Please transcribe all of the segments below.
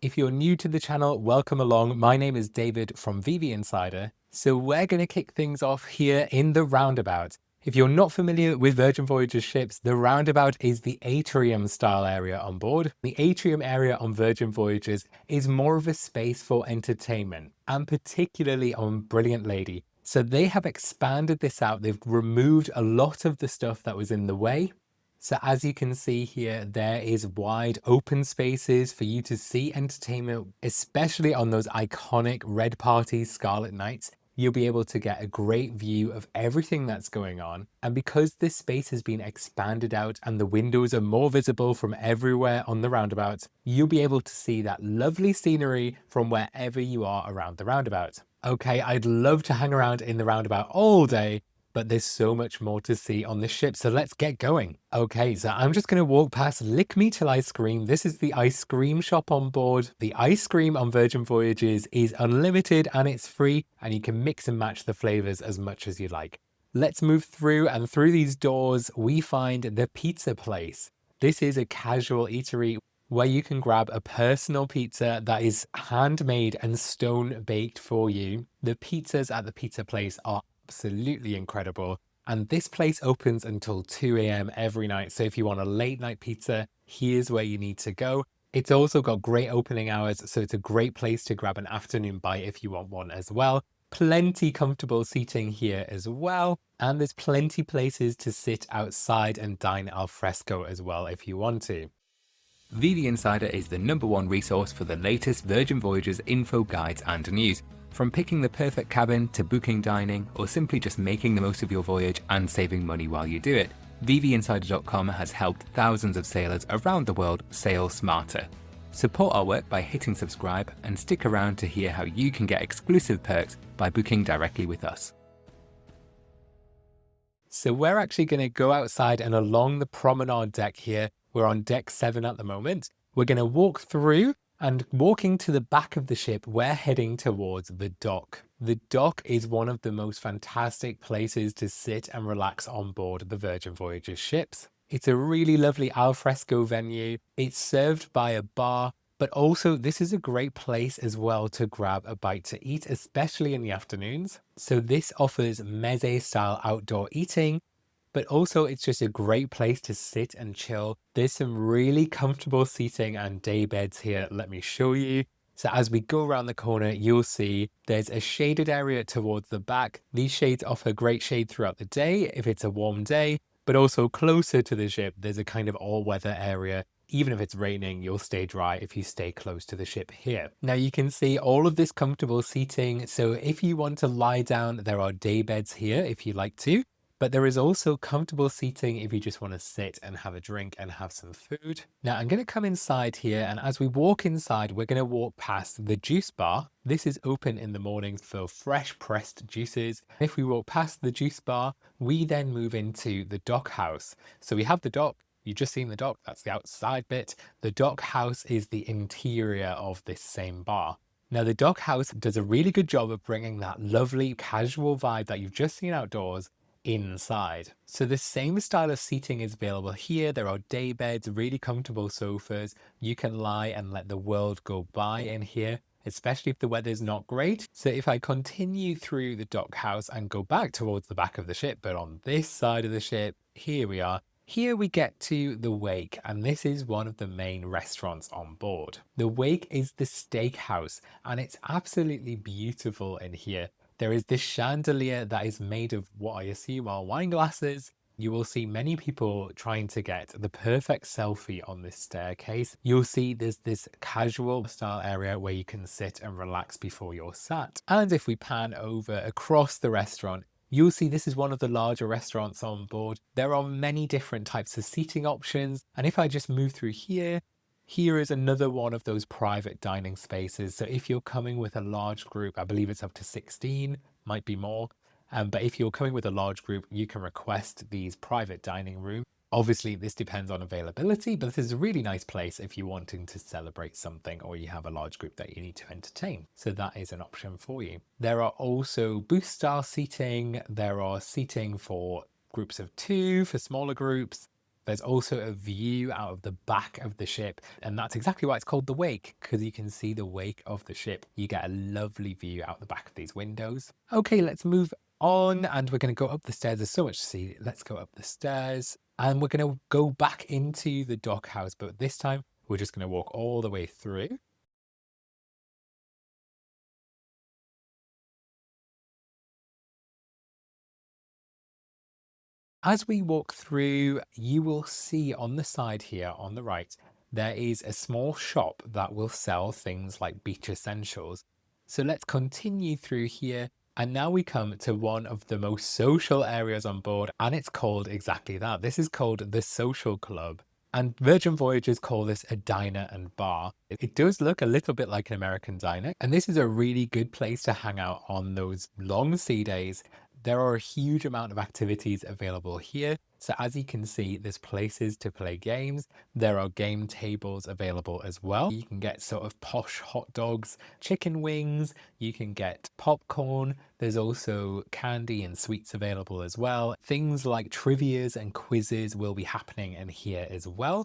If you're new to the channel, welcome along. My name is David from VV Insider. So we're going to kick things off here in the Roundabout. If you're not familiar with Virgin Voyages ships, the Roundabout is the atrium style area on board. The atrium area on Virgin Voyages is more of a space for entertainment, and particularly on Brilliant Lady. So they have expanded this out. They've removed a lot of the stuff that was in the way. So as you can see here, there is wide open spaces for you to see entertainment, especially on those iconic red parties, Scarlet nights. You'll be able to get a great view of everything that's going on. And because this space has been expanded out and the windows are more visible from everywhere on the roundabout, you'll be able to see that lovely scenery from wherever you are around the roundabout. Okay, I'd love to hang around in the roundabout all day, but there's so much more to see on this ship, so let's get going. Okay, so I'm just going to walk past Lick Me Till I Scream. This is the ice cream shop on board. The ice cream on Virgin Voyages is unlimited and it's free, and you can mix and match the flavors as much as you like. Let's move through, and through these doors we find the pizza place. This is a casual eatery where you can grab a personal pizza that is handmade and stone baked for you. The pizzas at the pizza place are absolutely incredible. And this place opens until 2 a.m. every night. So if you want a late night pizza, here's where you need to go. It's also got great opening hours, so it's a great place to grab an afternoon bite if you want one as well. Plenty comfortable seating here as well. And there's plenty places to sit outside and dine al fresco as well if you want to. VV Insider is the #1 resource for the latest Virgin Voyages info, guides and news. From picking the perfect cabin to booking dining, or simply just making the most of your voyage and saving money while you do it, VVinsider.com has helped thousands of sailors around the world sail smarter. Support our work by hitting subscribe and stick around to hear how you can get exclusive perks by booking directly with us. So we're actually going to go outside and along the promenade deck here. We're on deck 7 at the moment. We're going to walk through, and walking to the back of the ship, we're heading towards the dock. The dock is one of the most fantastic places to sit and relax on board the Virgin Voyages ships. It's a really lovely alfresco venue. It's served by a bar, but also this is a great place as well to grab a bite to eat, especially in the afternoons. So this offers meze style outdoor eating, but also it's just a great place to sit and chill. There's some really comfortable seating and day beds here. Let me show you. So as we go around the corner, you'll see there's a shaded area towards the back. These shades offer great shade throughout the day if it's a warm day, but also closer to the ship, there's a kind of all-weather area. Even if it's raining, you'll stay dry if you stay close to the ship here. Now you can see all of this comfortable seating. So if you want to lie down, there are day beds here if you like to. But there is also comfortable seating if you just want to sit and have a drink and have some food. Now I'm going to come inside here, and as we walk inside, we're going to walk past the juice bar. This is open in the mornings for fresh pressed juices. If we walk past the juice bar, we then move into the dock house. So we have the dock. You've just seen the dock, that's the outside bit. The dock house is the interior of this same bar. Now the dock house does a really good job of bringing that lovely casual vibe that you've just seen outdoors inside. So the same style of seating is available here. There are day beds, really comfortable sofas. You can lie and let the world go by in here, especially if the weather's not great. So if I continue through the dock house and go back towards the back of the ship, but on this side of the ship, here we are. Here we get to the Wake, and this is one of the main restaurants on board. The Wake is the steakhouse, and it's absolutely beautiful in here. There is this chandelier that is made of what I assume are wine glasses. You will see many people trying to get the perfect selfie on this staircase. You'll see there's this casual style area where you can sit and relax before you're sat. And if we pan over across the restaurant, you'll see this is one of the larger restaurants on board. There are many different types of seating options. And if I just move through here, here is another one of those private dining spaces. So if you're coming with a large group, I believe it's up to 16, might be more. But if you're coming with a large group, you can request these private dining rooms. Obviously, this depends on availability, but this is a really nice place if you're wanting to celebrate something or you have a large group that you need to entertain. So that is an option for you. There are also booth style seating. There are seating for groups of 2, for smaller groups. There's also a view out of the back of the ship, and that's exactly why it's called the wake, because you can see the wake of the ship. You get a lovely view out the back of these windows. Okay, let's move on, and we're going to go up the stairs. There's so much to see. Let's go up the stairs, and we're going to go back into the dock house, but this time we're just going to walk all the way through. As we walk through, you will see on the side here on the right, there is a small shop that will sell things like beach essentials. So let's continue through here. And now we come to one of the most social areas on board, and it's called exactly that. This is called the Social Club. And Virgin Voyages call this a diner and bar. It does look a little bit like an American diner, and this is a really good place to hang out on those long sea days. There are a huge amount of activities available here. So as you can see, there's places to play games. There are game tables available as well. You can get sort of posh hot dogs, chicken wings, you can get popcorn. There's also candy and sweets available as well. Things like trivias and quizzes will be happening in here as well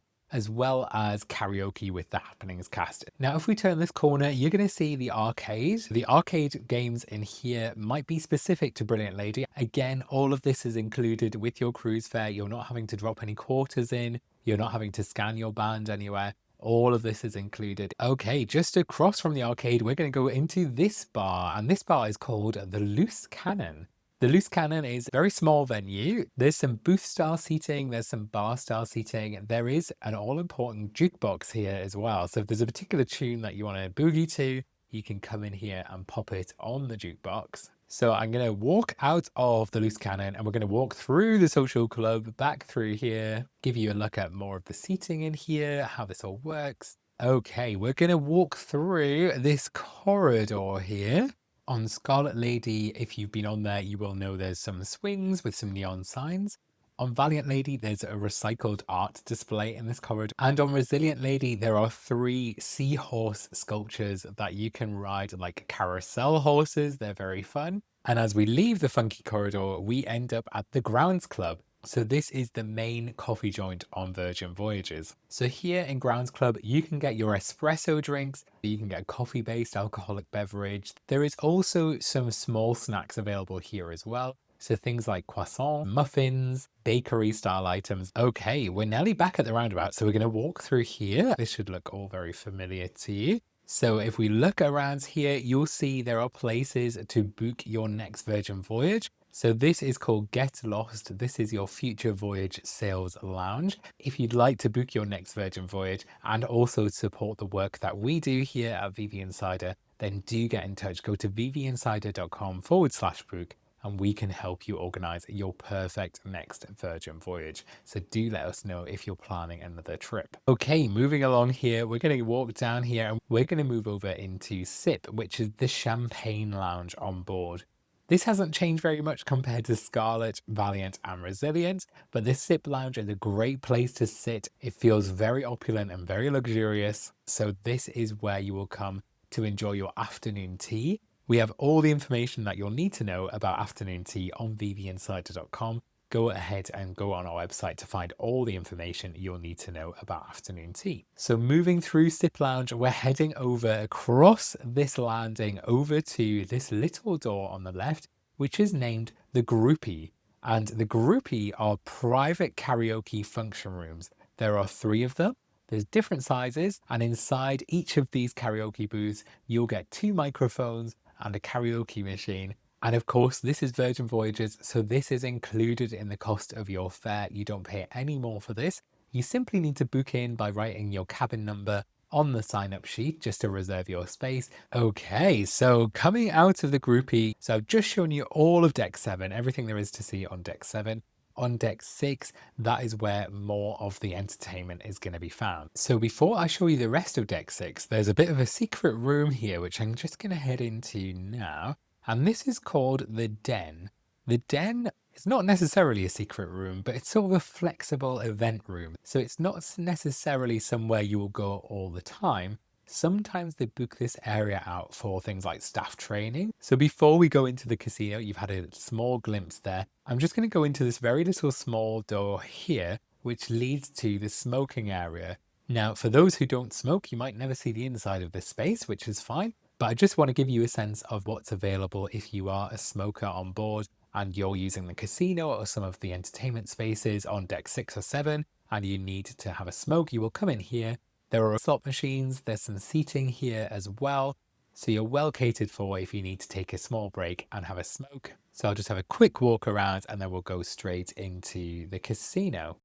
as karaoke with the Happenings cast. Now, if we turn this corner, you're going to see the arcade. The arcade games in here might be specific to Brilliant Lady. Again, all of this is included with your cruise fare. You're not having to drop any quarters in. You're not having to scan your band anywhere. All of this is included. Okay, just across from the arcade, we're going to go into this bar, and this bar is called the Loose Cannon. The Loose Cannon is a very small venue. There's some booth style seating, there's some bar style seating. There is an all important jukebox here as well. So if there's a particular tune that you want to boogie to, you can come in here and pop it on the jukebox. So I'm going to walk out of the Loose Cannon and we're going to walk through the Social Club, back through here, give you a look at more of the seating in here, how this all works. Okay, we're going to walk through this corridor here. On Scarlet Lady, if you've been on there, you will know there's some swings with some neon signs. On Valiant Lady, there's a recycled art display in this corridor. And on Resilient Lady, there are 3 seahorse sculptures that you can ride like carousel horses. They're very fun. And as we leave the funky corridor, we end up at the Grounds Club. So this is the main coffee joint on Virgin Voyages. So here in Grounds Club, you can get your espresso drinks, you can get a coffee-based alcoholic beverage. There is also some small snacks available here as well. So things like croissants, muffins, bakery style items. Okay, we're nearly back at the roundabout. So we're going to walk through here. This should look all very familiar to you. So if we look around here, you'll see there are places to book your next Virgin Voyage. So this is called Get Lost. This is your future voyage sales lounge. If you'd like to book your next Virgin Voyage and also support the work that we do here at VV Insider, then do get in touch. Go to vvinsider.com/book and we can help you organize your perfect next Virgin Voyage. So do let us know if you're planning another trip. Okay, moving along here, we're going to walk down here and we're going to move over into SIP, which is the Champagne Lounge on board. This hasn't changed very much compared to Scarlet, Valiant and Resilient, but this SIP lounge is a great place to sit. It feels very opulent and very luxurious. So this is where you will come to enjoy your afternoon tea. We have all the information that you'll need to know about afternoon tea on vvinsider.com. Go ahead and go on our website to find all the information you'll need to know about afternoon tea. So moving through SIP Lounge, we're heading over across this landing over to this little door on the left, which is named the Groupie. And the Groupie are private karaoke function rooms. There are 3 of them. There's different sizes, and inside each of these karaoke booths, you'll get 2 microphones and a karaoke machine. And of course, this is Virgin Voyages, so this is included in the cost of your fare. You don't pay any more for this. You simply need to book in by writing your cabin number on the sign-up sheet just to reserve your space. Okay, so coming out of the Groupie, so I've just shown you all of Deck 7, everything there is to see on Deck 7. On Deck 6, that is where more of the entertainment is going to be found. So before I show you the rest of Deck 6, there's a bit of a secret room here, which I'm just going to head into now. And this is called the Den. The Den is not necessarily a secret room, but it's sort of a flexible event room. So it's not necessarily somewhere you will go all the time. Sometimes they book this area out for things like staff training. So before we go into the casino, you've had a small glimpse there. I'm just going to go into this very little small door here, which leads to the smoking area. Now, for those who don't smoke, you might never see the inside of this space, which is fine. But I just want to give you a sense of what's available if you are a smoker on board and you're using the casino or some of the entertainment spaces on deck 6 or 7, and you need to have a smoke. You will come in here. There are slot machines. There's some seating here as well. So you're well catered for if you need to take a small break and have a smoke. So I'll just have a quick walk around and then we'll go straight into the casino.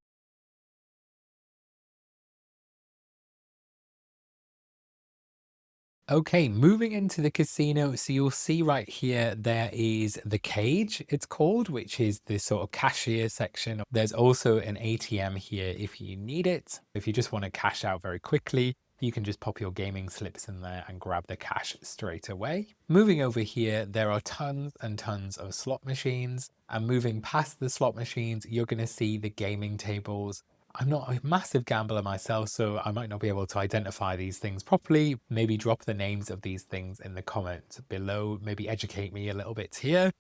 Okay, moving into the casino. So you'll see right here, there is the cage, it's called, which is the sort of cashier section. There's also an ATM here if you need it. If you just want to cash out very quickly, you can just pop your gaming slips in there and grab the cash straight away. Moving over here, there are tons and tons of slot machines. And moving past the slot machines, you're going to see the gaming tables. I'm not a massive gambler myself, so I might not be able to identify these things properly. Maybe drop the names of these things in the comments below. Maybe educate me a little bit here.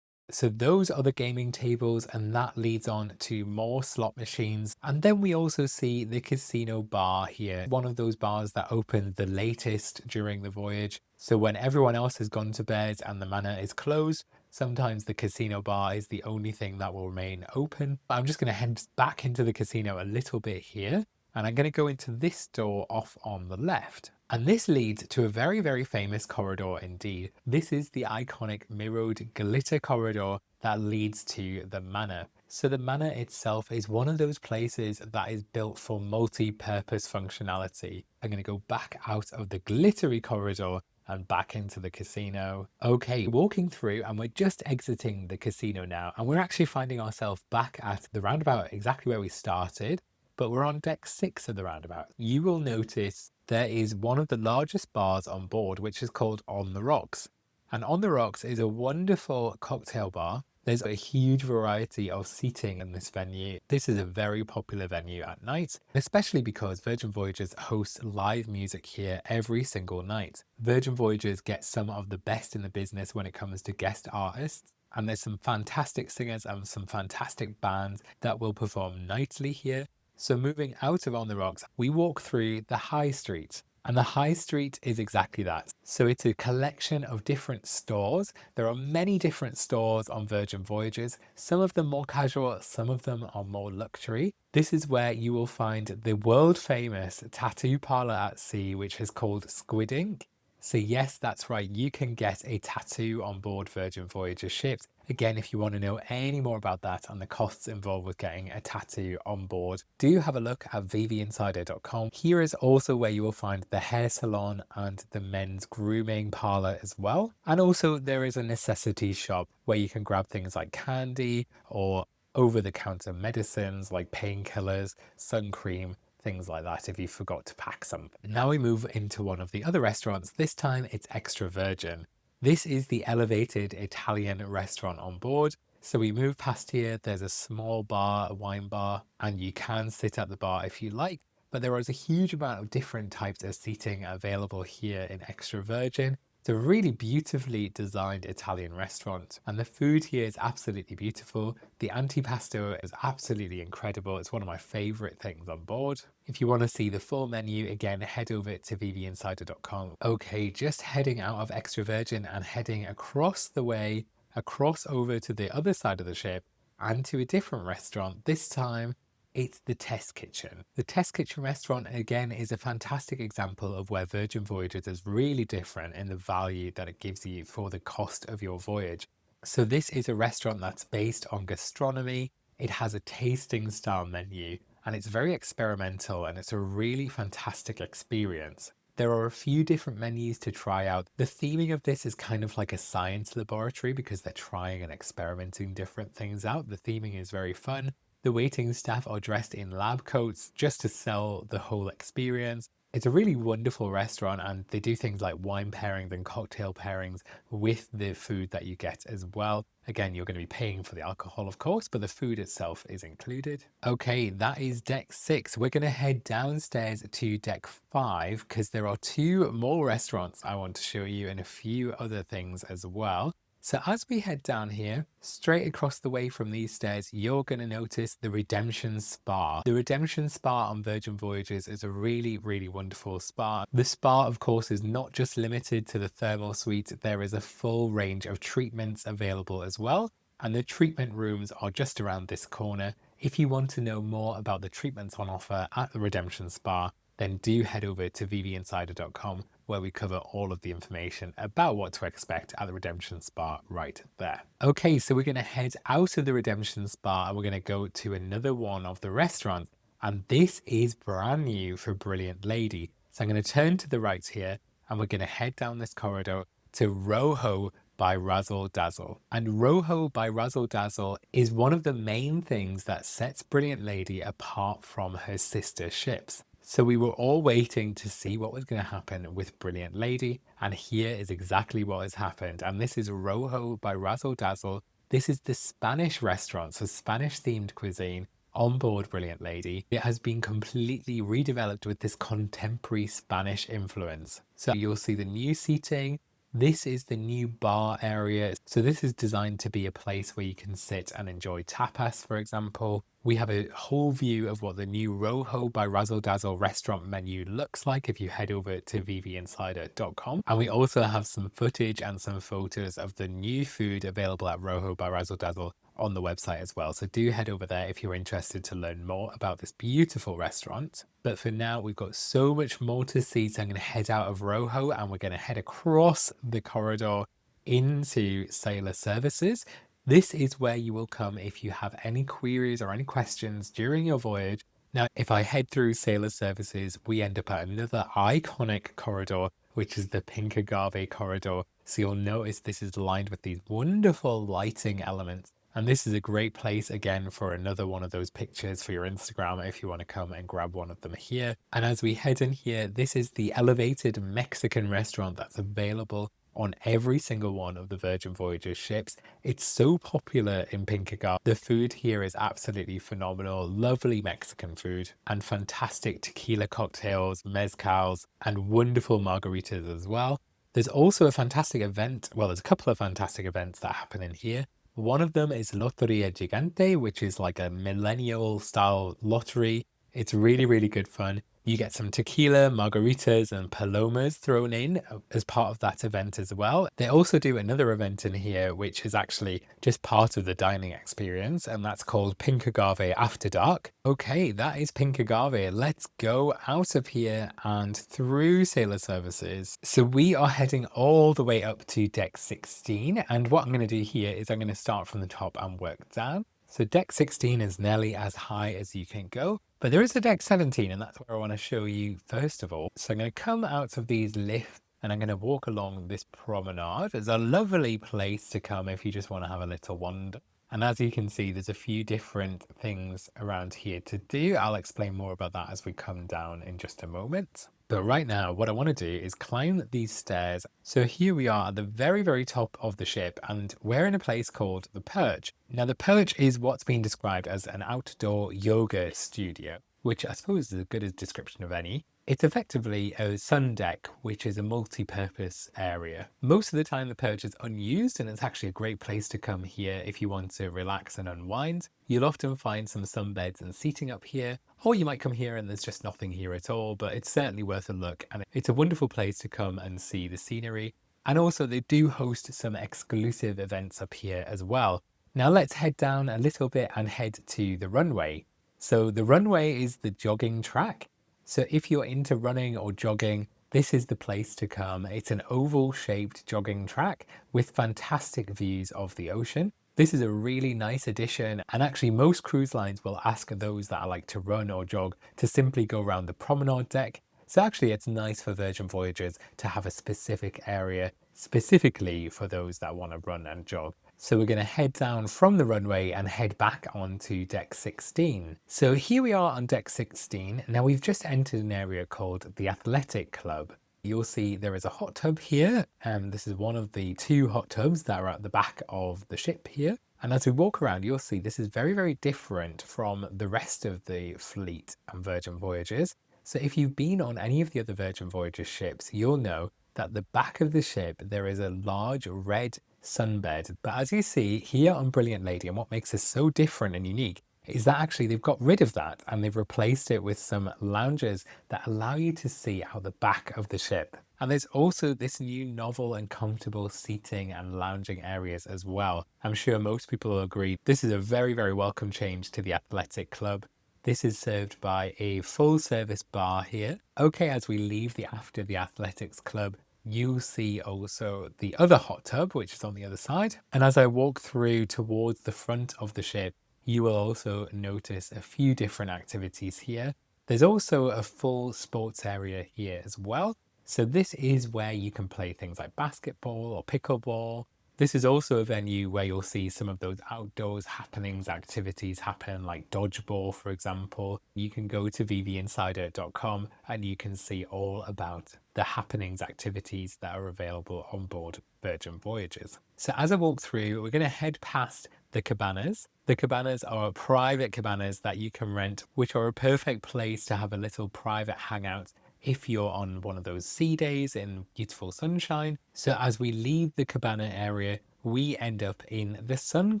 So those are the gaming tables, and that leads on to more slot machines. And then we also see the casino bar here, one of those bars that opened the latest during the voyage. So when everyone else has gone to bed and the manor is closed, sometimes the casino bar is the only thing that will remain open. I'm just going to head back into the casino a little bit here, and I'm going to go into this door off on the left. And this leads to a very, very famous corridor indeed. This is the iconic mirrored glitter corridor that leads to the manor. So the manor itself is one of those places that is built for multi-purpose functionality. I'm going to go back out of the glittery corridor and back into the casino. Okay, walking through, and we're just exiting the casino now, and we're actually finding ourselves back at the roundabout exactly where we started, but we're on deck 6 of the roundabout. You will notice there is one of the largest bars on board, which is called On the Rocks. And On the Rocks is a wonderful cocktail bar. There's a huge variety of seating in this venue. This is a very popular venue at night, especially because Virgin Voyages hosts live music here every single night. Virgin Voyages gets some of the best in the business when it comes to guest artists. And there's some fantastic singers and some fantastic bands that will perform nightly here. So moving out of On the Rocks, we walk through the High Street. And the High Street is exactly that. So it's a collection of different stores. There are many different stores on Virgin Voyages. Some of them more casual, some of them are more luxury. This is where you will find the world famous tattoo parlor at sea, which is called Squid Ink. So yes, that's right, you can get a tattoo on board Virgin Voyager ships. Again, if you want to know any more about that and the costs involved with getting a tattoo on board, do have a look at vvinsider.com. Here is also where you will find the hair salon and the men's grooming parlor as well. And also there is a necessity shop where you can grab things like candy or over-the-counter medicines like painkillers, sun cream, things like that if you forgot to pack some. Now we move into one of the other restaurants. This time it's Extra Virgin. This is the elevated Italian restaurant on board. So we move past here, there's a small bar, a wine bar, and you can sit at the bar if you like, but there is a huge amount of different types of seating available here in Extra Virgin. It's a really beautifully designed Italian restaurant, and the food here is absolutely beautiful. The antipasto is absolutely incredible. It's one of my favorite things on board. If you want to see the full menu, again, head over to vvinsider.com. Okay, just heading out of Extra Virgin and heading across the way, across over to the other side of the ship and to a different restaurant. This time it's the Test Kitchen. The Test Kitchen restaurant, again, is a fantastic example of where Virgin Voyages is really different in the value that it gives you for the cost of your voyage. So this is a restaurant that's based on gastronomy. It has a tasting style menu, and it's very experimental, and it's a really fantastic experience. There are a few different menus to try out. The theming of this is kind of like a science laboratory because they're trying and experimenting different things out. The theming is very fun. The waiting staff are dressed in lab coats just to sell the whole experience. It's a really wonderful restaurant, and they do things like wine pairings and cocktail pairings with the food that you get as well. Again, you're going to be paying for the alcohol, of course, but the food itself is included. Okay, that is deck 6. We're going to head downstairs to deck 5 because there are 2 more restaurants I want to show you and a few other things as well. So as we head down here, straight across the way from these stairs, you're going to notice the Redemption Spa. The Redemption Spa on Virgin Voyages is a really, really wonderful spa. The spa, of course, is not just limited to the thermal suite. There is a full range of treatments available as well. And the treatment rooms are just around this corner. If you want to know more about the treatments on offer at the Redemption Spa, then do head over to vvinsider.com, where we cover all of the information about what to expect at the Redemption Spa right there. Okay, so we're going to head out of the Redemption Spa and we're going to go to another one of the restaurants. And this is brand new for Brilliant Lady. So I'm going to turn to the right here and we're going to head down this corridor to Rojo by Razzle Dazzle. And Rojo by Razzle Dazzle is one of the main things that sets Brilliant Lady apart from her sister ships. So we were all waiting to see what was going to happen with Brilliant Lady, and here is exactly what has happened. And this is Rojo by Razzle Dazzle. This is the Spanish restaurant, so Spanish themed cuisine on board Brilliant Lady. It has been completely redeveloped with this contemporary Spanish influence. So you'll see the new seating. This is the new bar area. So this is designed to be a place where you can sit and enjoy tapas, for example. We have a whole view of what the new Rojo by Razzle Dazzle restaurant menu looks like if you head over to vvinsider.com. And we also have some footage and some photos of the new food available at Rojo by Razzle Dazzle on the website as well. So do head over there if you're interested to learn more about this beautiful restaurant. But for now, we've got so much more to see. So I'm going to head out of Rojo and we're going to head across the corridor into Sailor Services. This is where you will come if you have any queries or any questions during your voyage. Now, if I head through Sailor Services, we end up at another iconic corridor, which is the Pink Agave corridor. So you'll notice this is lined with these wonderful lighting elements. And this is a great place again for another one of those pictures for your Instagram if you want to come and grab one of them here. And as we head in here, this is the elevated Mexican restaurant that's available on every single one of the Virgin Voyages ships. It's so popular in Pink Agave. The food here is absolutely phenomenal. Lovely Mexican food and fantastic tequila cocktails, mezcals, and wonderful margaritas as well. There's also a fantastic event. Well, there's a couple of fantastic events that happen in here. One of them is Loteria Gigante, which is like a millennial style lottery. It's really, really good fun. You get some tequila, margaritas, and palomas thrown in as part of that event as well. They also do another event in here, which is actually just part of the dining experience, and that's called Pink Agave After Dark. Okay, that is Pink Agave. Let's go out of here and through Sailor Services. So we are heading all the way up to deck 16, and what I'm going to do here is I'm going to start from the top and work down. So deck 16 is nearly as high as you can go, but there is a deck 17 and that's where I want to show you first of all. So I'm going to come out of these lifts and I'm going to walk along this promenade. It's a lovely place to come if you just want to have a little wander. And as you can see, there's a few different things around here to do. I'll explain more about that as we come down in just a moment. But right now, what I want to do is climb these stairs. So here we are at the very, very top of the ship, and we're in a place called the Perch. Now, the Perch is what's been described as an outdoor yoga studio, which I suppose is as good a description of any. It's effectively a sun deck, which is a multi-purpose area. Most of the time the Perch is unused, and it's actually a great place to come here if you want to relax and unwind. You'll often find some sunbeds and seating up here, or you might come here and there's just nothing here at all, but it's certainly worth a look, and it's a wonderful place to come and see the scenery. And also they do host some exclusive events up here as well. Now let's head down a little bit and head to the runway. So the runway is the jogging track. So if you're into running or jogging, this is the place to come. It's an oval shaped jogging track with fantastic views of the ocean. This is a really nice addition, and actually most cruise lines will ask those that like to run or jog to simply go around the promenade deck. So actually it's nice for Virgin Voyages to have a specific area specifically for those that want to run and jog. So we're going to head down from the runway and head back onto deck 16. So here we are on deck 16. Now we've just entered an area called the Athletic Club. You'll see there is a hot tub here, and this is one of the 2 hot tubs that are at the back of the ship here. And as we walk around, you'll see this is very, very different from the rest of the fleet and Virgin Voyages. So if you've been on any of the other Virgin Voyages ships, you'll know that at the back of the ship, there is a large red sunbed. But as you see here on Brilliant Lady, and what makes this so different and unique is that actually they've got rid of that and they've replaced it with some lounges that allow you to see out the back of the ship. And there's also this new novel and comfortable seating and lounging areas as well. I'm sure most people will agree this is a very, very welcome change to the Athletic Club. This is served by a full service bar here. Okay, as we leave after the Athletics Club, you'll see also the other hot tub, which is on the other side. And as I walk through towards the front of the ship, you will also notice a few different activities here. There's also a full sports area here as well. So this is where you can play things like basketball or pickleball. This is also a venue where you'll see some of those outdoors happenings, activities happen, like dodgeball, for example. You can go to vvinsider.com and you can see all about the happenings activities that are available on board Virgin Voyages. So as I walk through, we're going to head past the cabanas. The cabanas are private cabanas that you can rent, which are a perfect place to have a little private hangout if you're on one of those sea days in beautiful sunshine. So as we leave the cabana area, we end up in the Sun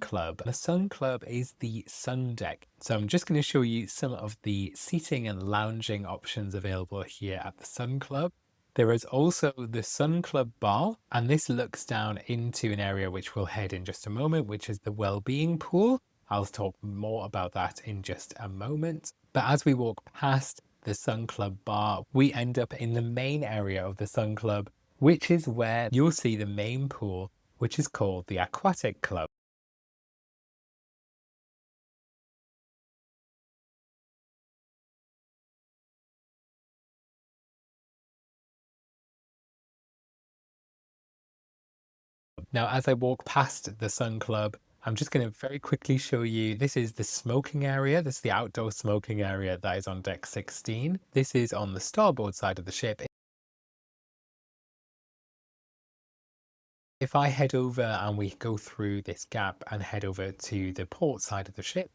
Club. The Sun Club is the sun deck. So I'm just going to show you some of the seating and lounging options available here at the Sun Club. There is also the Sun Club bar, and this looks down into an area which we'll head in just a moment, which is the well-being pool. I'll talk more about that in just a moment. But as we walk past the Sun Club bar, we end up in the main area of the Sun Club, which is where you'll see the main pool, which is called the Aquatic Club. Now, as I walk past the Sun Club, I'm just going to very quickly show you, this is the smoking area. This is the outdoor smoking area that is on deck 16. This is on the starboard side of the ship. If I head over and we go through this gap and head over to the port side of the ship,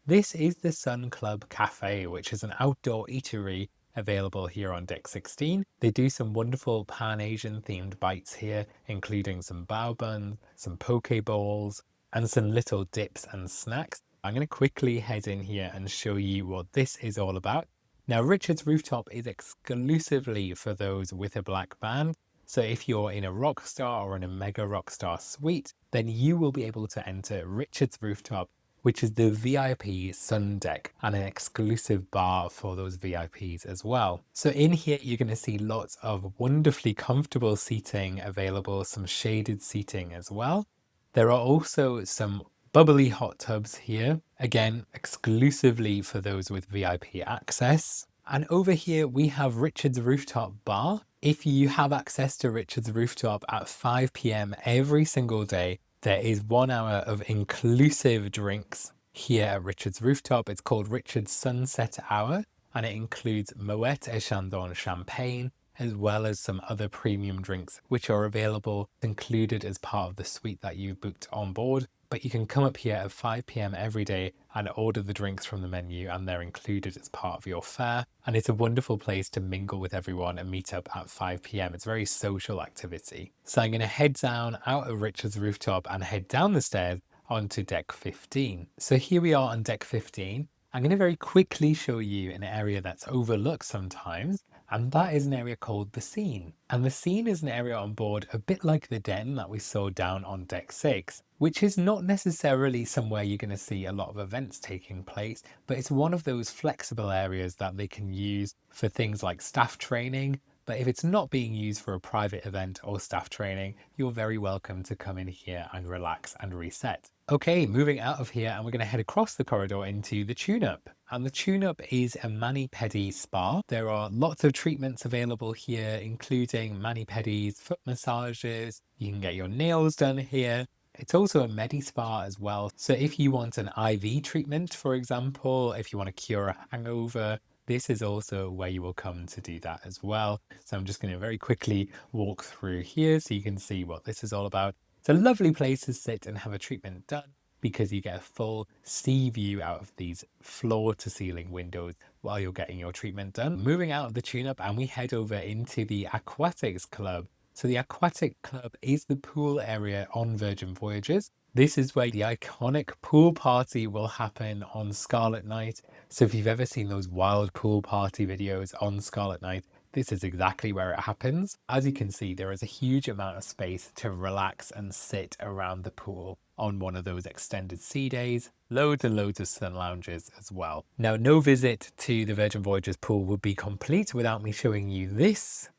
this is the Sun Club Cafe, which is an outdoor eatery available here on deck 16. They do some wonderful Pan-Asian themed bites here, including some bao buns, some poke bowls, and some little dips and snacks. I'm going to quickly head in here and show you what this is all about. Now, Richard's Rooftop is exclusively for those with a black band. So if you're in a Rockstar or in a Mega Rockstar suite, then you will be able to enter Richard's Rooftop, which is the VIP sun deck and an exclusive bar for those VIPs as well. So in here, you're going to see lots of wonderfully comfortable seating available, some shaded seating as well. There are also some bubbly hot tubs here, again, exclusively for those with VIP access. And over here, we have Richard's Rooftop Bar. If you have access to Richard's Rooftop at 5 p.m. every single day, there is 1 hour of inclusive drinks here at Richard's Rooftop. It's called Richard's Sunset Hour, and it includes Moet et Chandon champagne, as well as some other premium drinks, which are available included as part of the suite that you booked on board. But you can come up here at 5 p.m. every day and order the drinks from the menu, and they're included as part of your fare. And it's a wonderful place to mingle with everyone and meet up at 5 p.m. It's a very social activity. So I'm going to head down out of Richard's Rooftop and head down the stairs onto deck 15. So here we are on deck 15. I'm going to very quickly show you an area that's overlooked sometimes, and that is an area called the Scene. And the Scene is an area on board a bit like the Den that we saw down on deck 6, which is not necessarily somewhere you're going to see a lot of events taking place, but it's one of those flexible areas that they can use for things like staff training. But if it's not being used for a private event or staff training, you're very welcome to come in here and relax and reset. Okay, moving out of here, and we're going to head across the corridor into the tune-up. And the tune-up is a mani-pedi spa. There are lots of treatments available here, including mani-pedis, foot massages. You can get your nails done here. It's also a medi spa as well. So if you want an IV treatment, for example, if you want to cure a hangover, this is also where you will come to do that as well. So I'm just going to very quickly walk through here so you can see what this is all about. It's a lovely place to sit and have a treatment done because you get a full sea view out of these floor to ceiling windows while you're getting your treatment done. Moving out of the tune-up, and we head over into the Aquatics Club. So the Aquatic Club is the pool area on Virgin Voyages. This is where the iconic pool party will happen on Scarlet Night. So if you've ever seen those wild pool party videos on Scarlet Night, this is exactly where it happens. As you can see, there is a huge amount of space to relax and sit around the pool on one of those extended sea days. Loads and loads of sun lounges as well. Now, no visit to the Virgin Voyages pool would be complete without me showing you this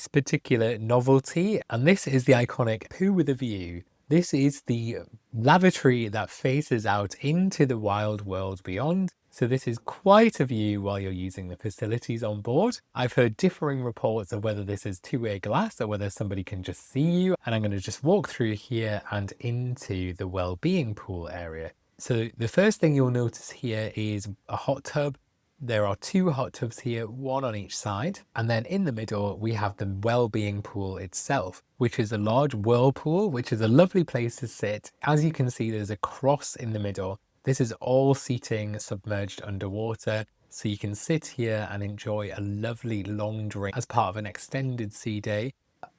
particular novelty, and this is the iconic poo with a view. This is the lavatory that faces out into the wild world beyond. So this is quite a view while you're using the facilities on board. I've heard differing reports of whether this is two-way glass or whether somebody can just see you. And I'm going to just walk through here and into the well-being pool area. So the first thing you'll notice here is a hot tub. There are two hot tubs here, one on each side. And then in the middle, we have the well-being pool itself, which is a large whirlpool, which is a lovely place to sit. As you can see, there's a cross in the middle. This is all seating submerged underwater. So you can sit here and enjoy a lovely long drink as part of an extended sea day.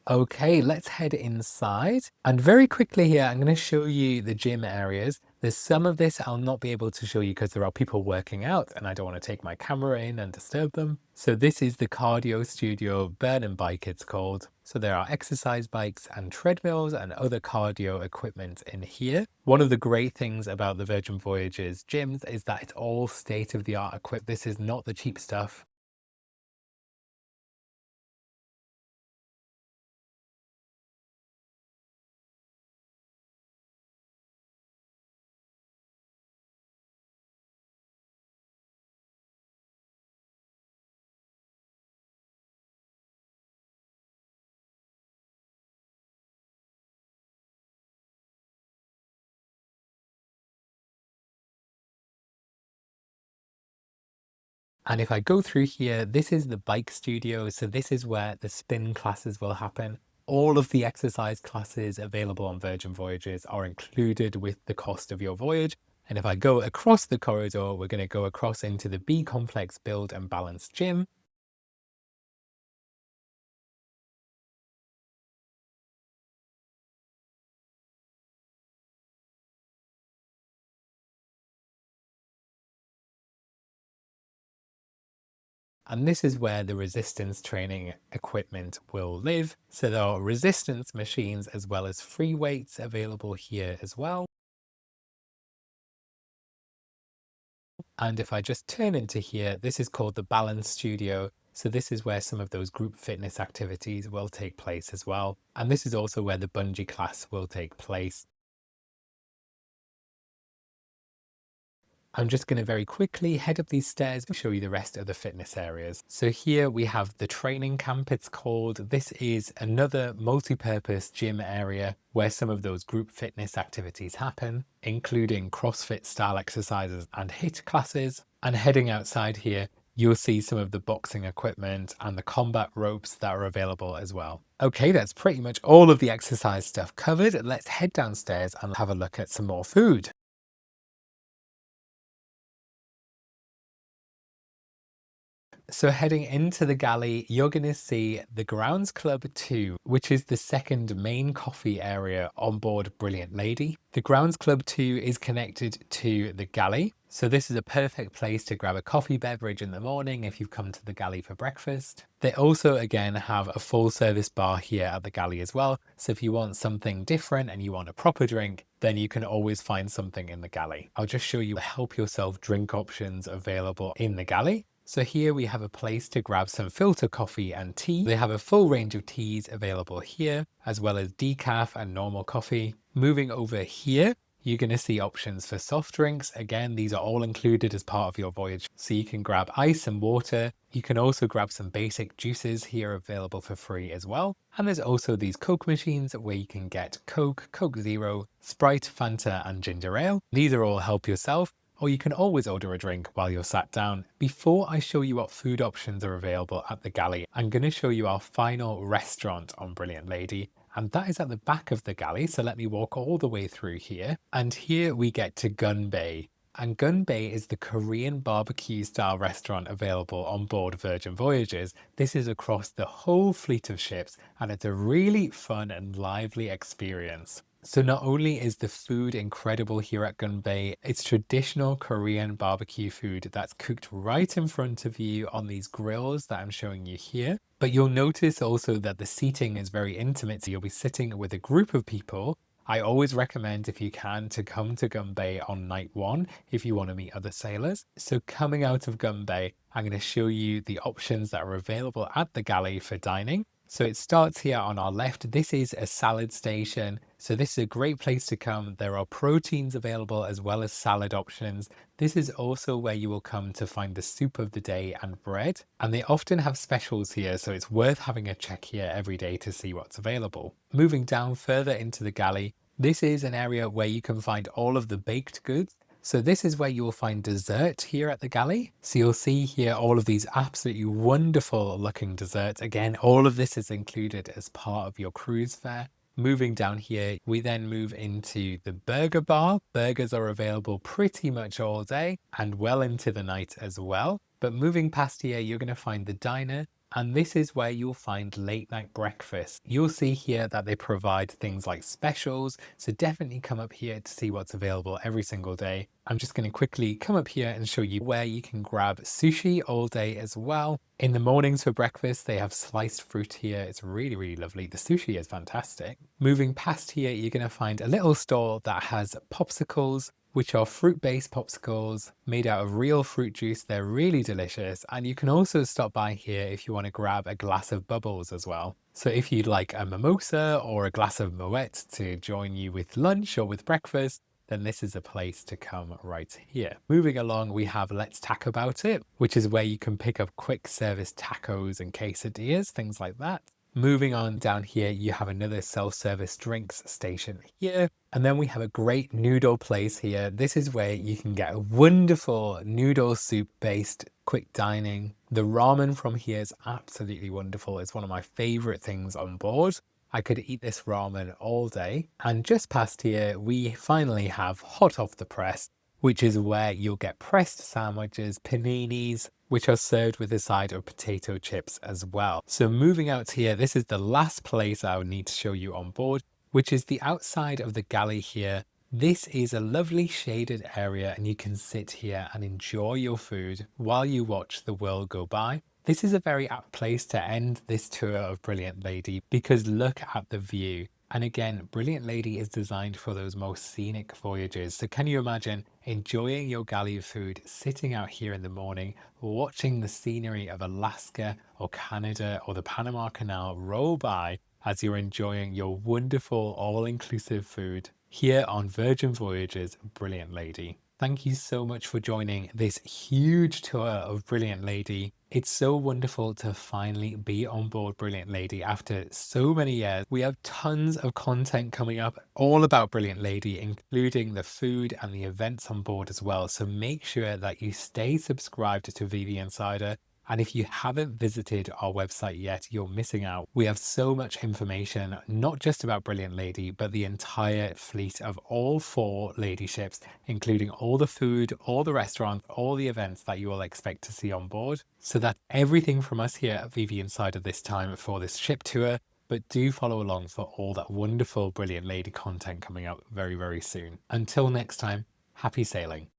Okay, let's head inside. And very quickly here, I'm going to show you the gym areas. There's some of this I'll not be able to show you because there are people working out and I don't want to take my camera in and disturb them. So this is the cardio studio, Burn and Bike it's called. So there are exercise bikes and treadmills and other cardio equipment in here. One of the great things about the Virgin Voyages gyms is that it's all state-of-the-art equipped. This is not the cheap stuff. And if I go through here, this is the bike studio. So this is where the spin classes will happen. All of the exercise classes available on Virgin Voyages are included with the cost of your voyage. And if I go across the corridor, we're going to go across into the B complex build and balance gym. And this is where the resistance training equipment will live. So there are resistance machines as well as free weights available here as well. And if I just turn into here, this is called the Balance Studio. So this is where some of those group fitness activities will take place as well. And this is also where the bungee class will take place. I'm just going to very quickly head up these stairs and show you the rest of the fitness areas. So here we have the training camp, it's called. This is another multi-purpose gym area where some of those group fitness activities happen, including CrossFit style exercises and HIIT classes. And heading outside here, you'll see some of the boxing equipment and the combat ropes that are available as well. Okay, that's pretty much all of the exercise stuff covered. Let's head downstairs and have a look at some more food. So heading into the galley, you're going to see the Grounds Club 2, which is the second main coffee area on board Brilliant Lady. The Grounds Club 2 is connected to the galley. So this is a perfect place to grab a coffee beverage in the morning if you've come to the galley for breakfast. They also, again, have a full service bar here at the galley as well. So if you want something different and you want a proper drink, then you can always find something in the galley. I'll just show you the help yourself drink options available in the galley. So here we have a place to grab some filter coffee and tea. They have a full range of teas available here, as well as decaf and normal coffee. Moving over here, you're going to see options for soft drinks. Again, these are all included as part of your voyage. So you can grab ice and water. You can also grab some basic juices here available for free as well. And there's also these Coke machines where you can get Coke, Coke Zero, Sprite, Fanta, and ginger ale. These are all help yourself, or you can always order a drink while you're sat down. Before I show you what food options are available at the Galley, I'm going to show you our final restaurant on Brilliant Lady, and that is at the back of the Galley. So let me walk all the way through here, and here we get to Gun Bay. And Gun Bay is the Korean barbecue style restaurant available on board Virgin Voyages. This is across the whole fleet of ships, and it's a really fun and lively experience. So not only is the food incredible here at Gun Bay, it's traditional Korean barbecue food that's cooked right in front of you on these grills that I'm showing you here. But you'll notice also that the seating is very intimate. So you'll be sitting with a group of people. I always recommend, if you can, to come to Gun Bay on night one if you want to meet other sailors. So coming out of Gun Bay, I'm going to show you the options that are available at the Galley for dining. So it starts here on our left. This is a salad station. So this is a great place to come. There are proteins available as well as salad options. This is also where you will come to find the soup of the day and bread. And they often have specials here, so it's worth having a check here every day to see what's available. Moving down further into the Galley, this is an area where you can find all of the baked goods. So this is where you will find dessert here at the Galley. So you'll see here all of these absolutely wonderful looking desserts. Again, all of this is included as part of your cruise fare. Moving down here, we then move into the burger bar. Burgers are available pretty much all day and well into the night as well. But moving past here, you're going to find the diner. And this is where you'll find late night breakfast. You'll see here that they provide things like specials. So definitely come up here to see what's available every single day. I'm just going to quickly come up here and show you where you can grab sushi all day as well. In the mornings for breakfast, they have sliced fruit here. It's really, really lovely. The sushi is fantastic. Moving past here, you're going to find a little store that has popsicles, which are fruit-based popsicles made out of real fruit juice. They're really delicious. And you can also stop by here if you want to grab a glass of bubbles as well. So if you'd like a mimosa or a glass of Moet to join you with lunch or with breakfast, then this is a place to come right here. Moving along, we have Let's Tack About It, which is where you can pick up quick service tacos and quesadillas, things like that. Moving on down here, you have another self-service drinks station here. And then we have a great noodle place here. This is where you can get a wonderful noodle soup-based quick dining. The ramen from here is absolutely wonderful. It's one of my favorite things on board. I could eat this ramen all day. And just past here, we finally have hot off the press, which is where you'll get pressed sandwiches, paninis, which are served with a side of potato chips as well. So moving out here, this is the last place I would need to show you on board, which is the outside of the Galley here. This is a lovely shaded area, and you can sit here and enjoy your food while you watch the world go by. This is a very apt place to end this tour of Brilliant Lady because look at the view. And again, Brilliant Lady is designed for those most scenic voyages. So can you imagine enjoying your galley food, sitting out here in the morning, watching the scenery of Alaska or Canada or the Panama Canal roll by as you're enjoying your wonderful all-inclusive food here on Virgin Voyages Brilliant Lady. Thank you so much for joining this huge tour of Brilliant Lady. It's so wonderful to finally be on board Brilliant Lady after so many years. We have tons of content coming up all about Brilliant Lady, including the food and the events on board as well. So make sure that you stay subscribed to VV Insider. And if you haven't visited our website yet, you're missing out. We have so much information, not just about Brilliant Lady, but the entire fleet of all 4 lady ships, including all the food, all the restaurants, all the events that you will expect to see on board. So that's everything from us here at VV Insider this time for this ship tour. But do follow along for all that wonderful Brilliant Lady content coming out very, very soon. Until next time, happy sailing.